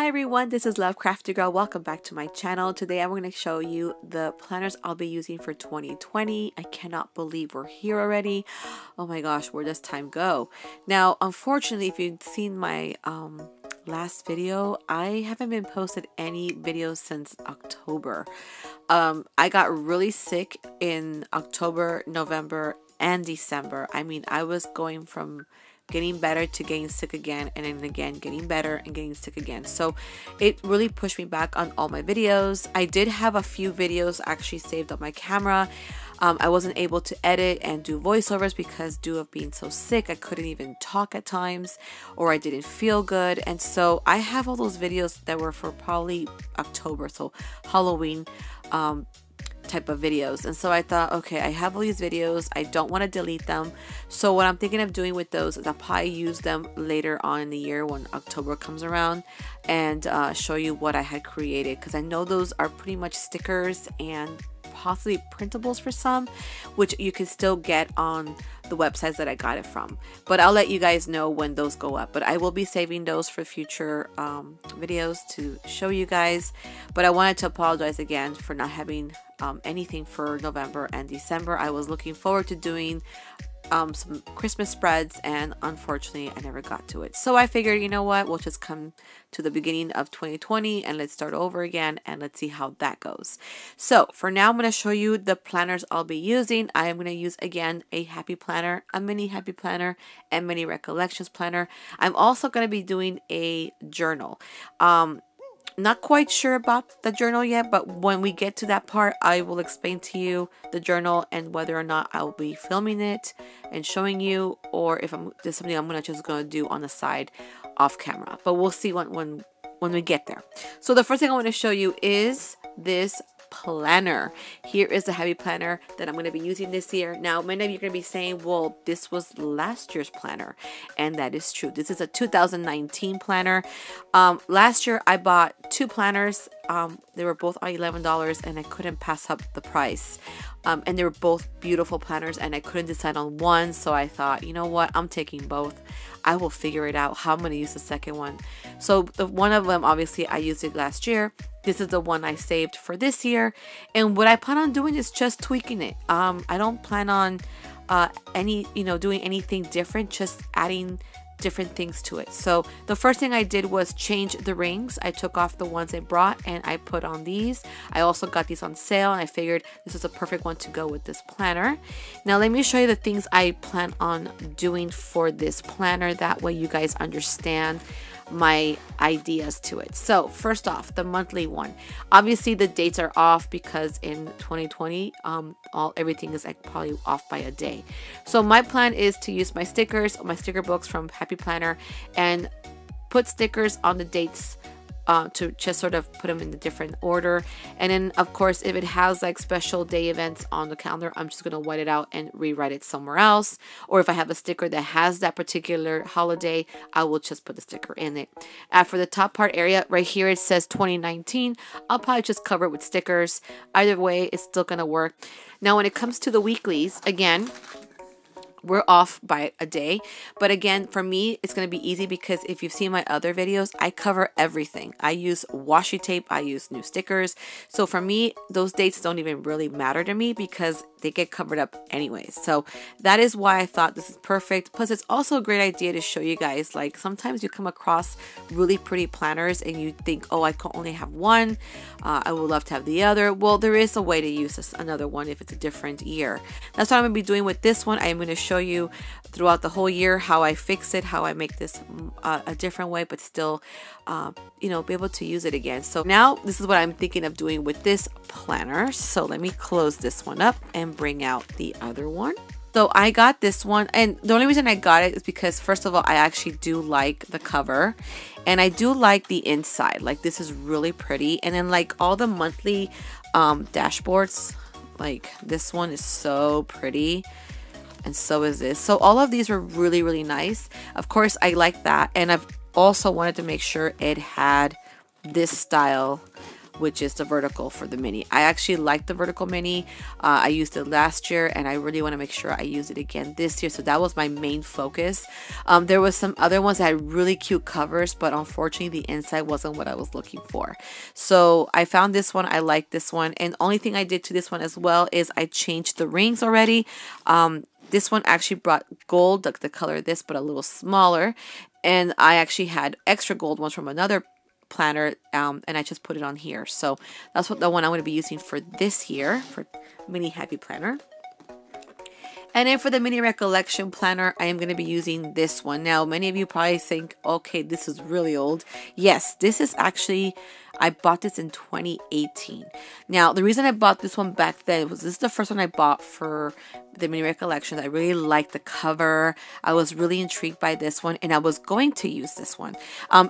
Hi everyone, this is Love Crafty Girl. Welcome back to my channel. Today I'm going to show you the planners I'll be using for 2020. I cannot believe we're here already. Oh my gosh, where does time go? Now, unfortunately, if you've seen my last video, I haven't been posted any videos since October. I got really sick in October, November, and December. I mean, I was going from getting better to getting sick again, and then again getting better and getting sick again. So it really pushed me back on all my videos. I did have a few videos actually saved on my camera. I wasn't able to edit and do voiceovers because due of being so sick, I couldn't even talk at times, or I didn't feel good. And so I have all those videos that were for probably October, so Halloween type of videos. And so I thought, okay, I have all these videos, I don't want to delete them. So what I'm thinking of doing with those is I'll probably use them later on in the year when October comes around and show you what I had created, because I know those are pretty much stickers and possibly printables for some, which you can still get on the websites that I got it from. But I'll let you guys know when those go up. But I will be saving those for future videos to show you guys. But I wanted to apologize again for not having anything for November and December. I was looking forward to doing some Christmas spreads, and unfortunately I never got to it. So I figured, you know what, we'll just come to the beginning of 2020 and let's start over again and let's see how that goes. So for now, I'm going to show you the planners I'll be using. I am going to use again a happy planner, a mini happy planner, and mini recollections planner. I'm also going to be doing a journal. Not quite sure about the journal yet, but when we get to that part, I will explain to you the journal and whether or not I'll be filming it and showing you, or if there's something I'm just gonna do on the side off camera. But we'll see when we get there. So the first thing I want to show you is this planner. Here is the heavy planner that I'm going to be using this year. Now, many of you are going to be saying, well, this was last year's planner, and that is true. This is a 2019 planner. Last year I bought two planners. They were both $11 and I couldn't pass up the price. And they were both beautiful planners and I couldn't decide on one, so I thought, you know what, I'm taking both. I will figure it out how I'm going to use the second one. So the one of them, obviously I used it last year. This is the one I saved for this year, and what I plan on doing is just tweaking it. I don't plan on doing anything different, just adding different things to it. So the first thing I did was change the rings. I took off the ones I brought and I put on these. I also got these on sale and I figured this is a perfect one to go with this planner. Now let me show you the things I plan on doing for this planner. That way you guys understand my ideas to it. So first off, the monthly one. Obviously the dates are off because in 2020 everything is like probably off by a day. So my plan is to use my stickers, my sticker books from Happy Planner, and put stickers on the dates to just sort of put them in a different order. And then of course, if it has like special day events on the calendar, I'm just gonna white it out and rewrite it somewhere else. Or if I have a sticker that has that particular holiday, I will just put the sticker in it. For the top part area right here, it says 2019. I'll probably just cover it with stickers. Either way, it's still gonna work. Now when it comes to the weeklies, again, we're off by a day, but again, for me, it's going to be easy because if you've seen my other videos, I cover everything. I use washi tape, I use new stickers. So for me, those dates don't even really matter to me because they get covered up anyways. So that is why I thought this is perfect. Plus, it's also a great idea to show you guys, like sometimes you come across really pretty planners and you think, oh, I can only have one. I would love to have the other. Well, there is a way to use another one if it's a different year. That's what I'm going to be doing with this one. I am going to show you throughout the whole year how I fix it, how I make this a different way, but still be able to use it again. So now this is what I'm thinking of doing with this planner. So let me close this one up and bring out the other one. So I got this one, and the only reason I got it is because first of all, I actually do like the cover and I do like the inside. Like this is really pretty. And then like all the monthly dashboards, like this one is so pretty. And so is this. So all of these are really, really nice. Of course, I like that. And I've also wanted to make sure it had this style which is the vertical for the mini. I actually like the vertical mini. I used it last year and I really want to make sure I use it again this year. So that was my main focus. There was some other ones that had really cute covers, but unfortunately the inside wasn't what I was looking for. So I found this one. I like this one. And only thing I did to this one as well is I changed the rings already. This one actually brought gold, like the color of this, but a little smaller. And I actually had extra gold ones from another planner, and I just put it on here. So that's what the one I'm going to be using for this year, for mini happy planner. And then for the mini recollection planner, I am going to be using this one. Now, many of you probably think, okay, this is really old. Yes, this is actually, I bought this in 2018. Now, the reason I bought this one back then was this is the first one I bought for the mini recollections. I really liked the cover. I was really intrigued by this one, and I was going to use this one.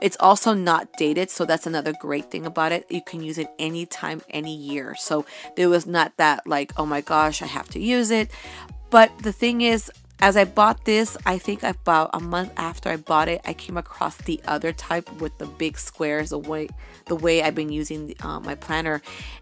It's also not dated, so that's another great thing about it. You can use it anytime, any year. So there was not that like, oh my gosh, I have to use it. But the thing is, as I bought this, I think about a month after I bought it, I came across the other type with the big squares, the way I've been using my planner,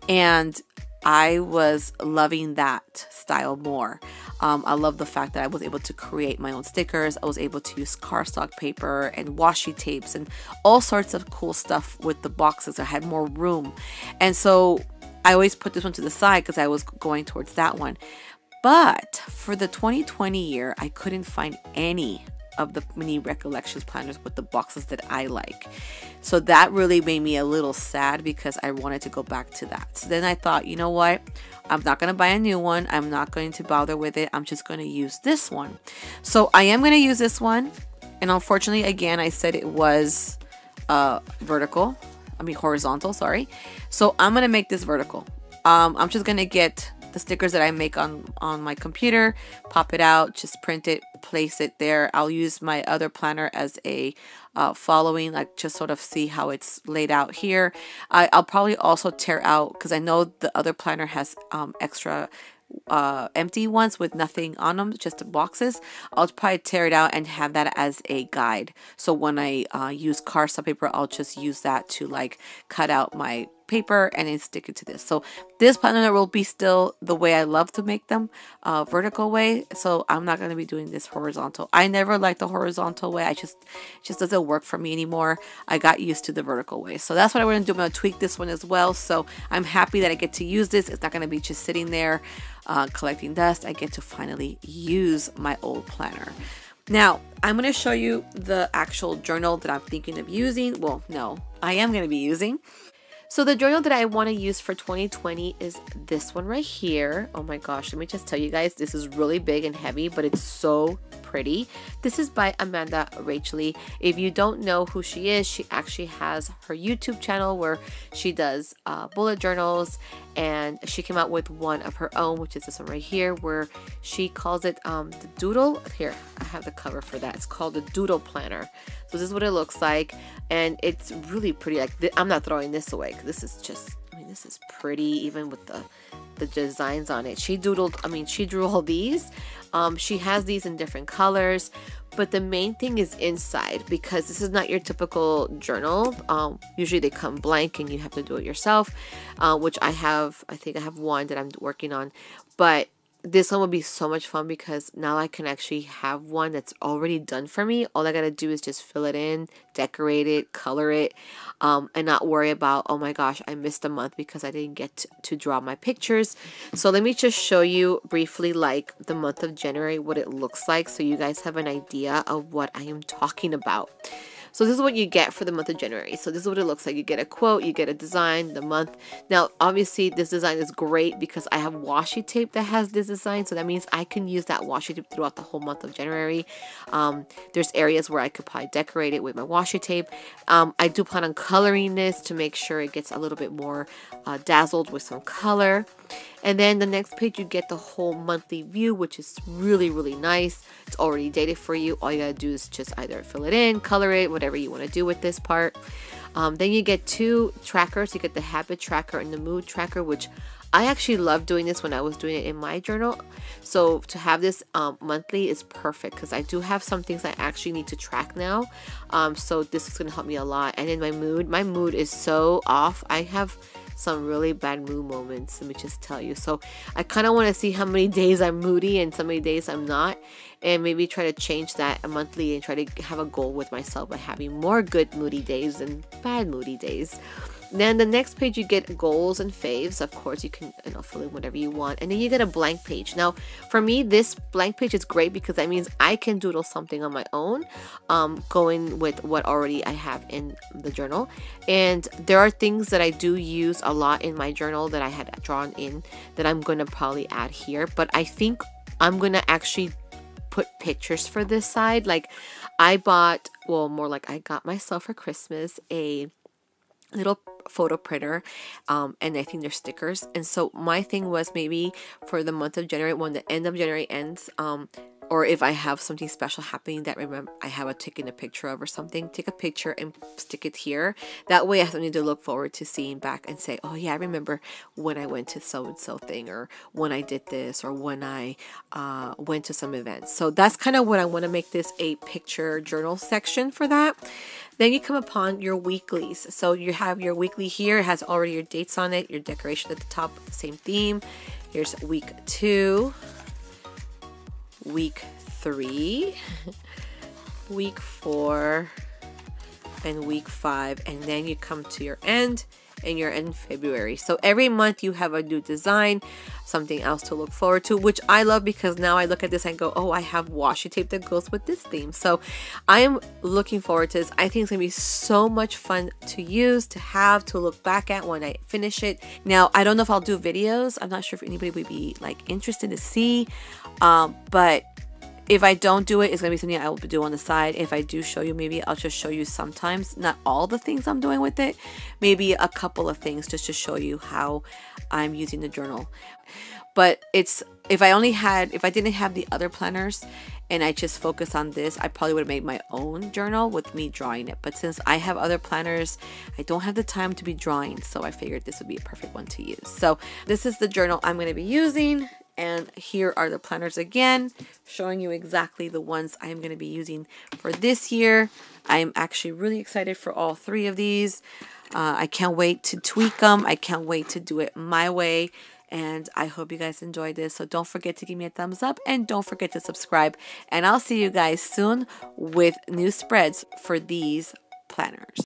and I was loving that style more. I love the fact that I was able to create my own stickers. I was able to use cardstock paper and washi tapes and all sorts of cool stuff with the boxes. I had more room, and so I always put this one to the side because I was going towards that one. But for the 2020 year, I couldn't find any of the mini recollections planners with the boxes that I like. So that really made me a little sad because I wanted to go back to that. So then I thought, you know what? I'm not going to buy a new one. I'm not going to bother with it. I'm just going to use this one. So I am going to use this one. And unfortunately, again, I said it was horizontal, sorry. So I'm going to make this vertical. I'm just going to get the stickers that I make on my computer, pop it out, just print it, place it there. I'll use my other planner as a following, like just sort of see how it's laid out here. I'll probably also tear out, because I know the other planner has extra empty ones with nothing on them, just the boxes. I'll probably tear it out and have that as a guide. So when I use cardstock paper, I'll just use that to like cut out my paper and then stick it to this. So this planner will be still the way I love to make them, vertical way. So I'm not going to be doing this horizontal. I never liked the horizontal way. It just doesn't work for me anymore. I got used to the vertical way. So that's what I'm going to do. I'm going to tweak this one as well. So I'm happy that I get to use this. It's not going to be just sitting there collecting dust. I get to finally use my old planner. Now, I'm going to show you the actual journal that I'm thinking of using. Well, no, I am going to be using. So the journal that I want to use for 2020 is this one right here. Oh my gosh, let me just tell you guys, this is really big and heavy, but it's so pretty. This is by Amanda Rachel. If you don't know who she is, she actually has her YouTube channel where she does bullet journals, and she came out with one of her own, which is this one right here, where she calls it the doodle. Here, I have the cover for that. It's called the Doodle Planner. So this is what it looks like, and it's really pretty. Like, I'm not throwing this away because this is just, I mean, this is pretty, even with the designs on it. She drew all these. She has these in different colors, but the main thing is inside, because this is not your typical journal. Usually they come blank and you have to do it yourself, which I think I have one that I'm working on, but this one would be so much fun because now I can actually have one that's already done for me. All I gotta do is just fill it in, decorate it, color it, and not worry about, oh my gosh, I missed a month because I didn't get to draw my pictures. So let me just show you briefly like the month of January, what it looks like, so you guys have an idea of what I am talking about. So this is what you get for the month of January. So this is what it looks like. You get a quote, you get a design, the month. Now, obviously, this design is great because I have washi tape that has this design. So that means I can use that washi tape throughout the whole month of January. There's areas where I could probably decorate it with my washi tape. I do plan on coloring this to make sure it gets a little bit more dazzled with some color. And then the next page, you get the whole monthly view, which is really, really nice. It's already dated for you. All you gotta do is just either fill it in, color it, whatever you want to do with this part. Then you get two trackers. You get the habit tracker and the mood tracker, which I actually love doing this when I was doing it in my journal. So to have this monthly is perfect because I do have some things I actually need to track now. So this is going to help me a lot. And then my mood is so off. I have some really bad mood moments, let me just tell you. So I kind of want to see how many days I'm moody and so many days I'm not, and maybe try to change that monthly and try to have a goal with myself by having more good moody days than bad moody days. Then the next page you get goals and faves. Of course, you can fill in whatever you want. And then you get a blank page. Now, for me, this blank page is great because that means I can doodle something on my own, going with what already I have in the journal. And there are things that I do use a lot in my journal that I had drawn in that I'm going to probably add here. But I think I'm going to actually put pictures for this side. Like I got myself for Christmas a little photo printer, and I think they're stickers. And so my thing was, maybe for the month of January, when the end of January ends, or if I have something special happening that I have taken a picture of or something, take a picture and stick it here. That way I have something to look forward to seeing back and say, oh yeah, I remember when I went to so and so thing, or when I did this, or when I went to some events. So that's kind of what I want to make this a picture journal section for that. Then you come upon your weeklies. So you have your weekly here. It has already your dates on it, your decoration at the top with the same theme. Here's week 2, week 3, week 4, and week 5. And then you come to your end, and you're in February. So every month you have a new design, something else to look forward to, which I love because now I look at this and go, oh, I have washi tape that goes with this theme. So I am looking forward to this. I think it's gonna be so much fun to use, to have, to look back at when I finish it. Now, I don't know if I'll do videos. I'm not sure if anybody would be like interested to see, but if I don't do it, it's going to be something I will do on the side. If I do show you, maybe I'll just show you sometimes, not all the things I'm doing with it, maybe a couple of things just to show you how I'm using the journal. But if I didn't have the other planners and I just focus on this, I probably would have made my own journal with me drawing it. But since I have other planners, I don't have the time to be drawing, so I figured this would be a perfect one to use. So this is the journal I'm going to be using. And here are the planners again, showing you exactly the ones I'm going to be using for this year. I'm actually really excited for all 3 of these. I can't wait to tweak them. I can't wait to do it my way. And I hope you guys enjoyed this. So don't forget to give me a thumbs up and don't forget to subscribe. And I'll see you guys soon with new spreads for these planners.